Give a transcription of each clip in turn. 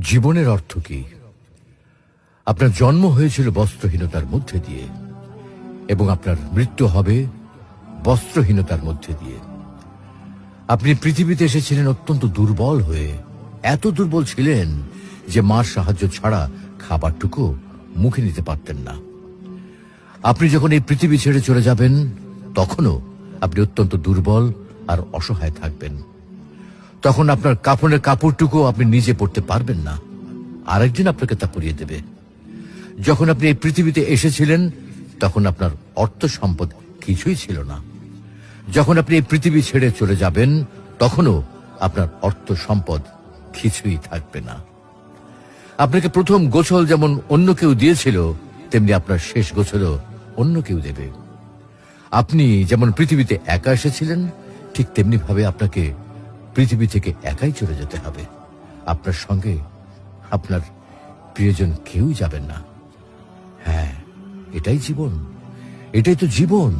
জীবনের অর্থ কি? আপনার জন্ম হয়েছিল বস্ত্রহীনতার মধ্যে দিয়ে এবং আপনার মৃত্যু হবে বস্ত্রহীনতার মধ্যে দিয়ে। আপনি পৃথিবীতে এসেছিলেন অত্যন্ত দুর্বল হয়ে, এত দুর্বল ছিলেন যে মার সাহায্য ছাড়া খাবারটুকু মুখে নিতে পারতেন না। আপনি যখন এই পৃথিবী ছেড়ে চলে যাবেন তখনও আপনি অত্যন্ত দুর্বল আর অসহায় থাকবেন। তখন আপনার কাফনের কাপড়টুকু আপনি নিজে পরতে পারবেন না, আরেকজন আপনাকে তা পরিয়ে দেবে। যখন আপনি এই পৃথিবীতে এসেছিলেন তখন আপনার অর্থ সম্পদ কিছুই ছিল না। যখন আপনি এই পৃথিবী ছেড়ে চলে যাবেন তখনও আপনার অর্থ সম্পদ কিছুই থাকবে না। আপনাকে প্রথম গোছল যেমন অন্য কেউ দিয়েছিল, তেমনি আপনার শেষ গোছলও অন্য কেউ দেবে। আপনি যেমন পৃথিবীতে একা এসেছিলেন, ঠিক তেমনি ভাবে আপনাকে পৃথিবী থেকে একাই চলে যেতে হবে। আপনার সঙ্গে আপনার প্রিয়জন কেউ যাবেন না। হ্যাঁ, এটাই জীবন, এটাই তো জীবন।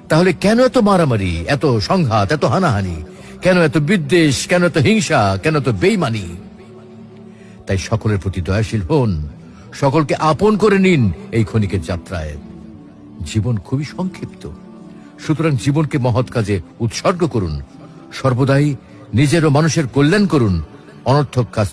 তাহলে কেন এত মারামারি, এত সংঘাত, এত হানাহানি? কেন এত বিদ্বেষ? কেন এত হিংসা? কেন এত বেইমানি? তাই সকলের প্রতি দয়াশীল হন, সকলকে আপন করে নিন এই ক্ষণিকের যাত্রায়। জীবন খুবই সংক্ষিপ্ত, সুতরাং জীবনকে মহৎ কাজে উৎসর্গ করুন। সর্বদাই নিজের ও মানুষের কল্যাণ করুন, অনর্থক কাজ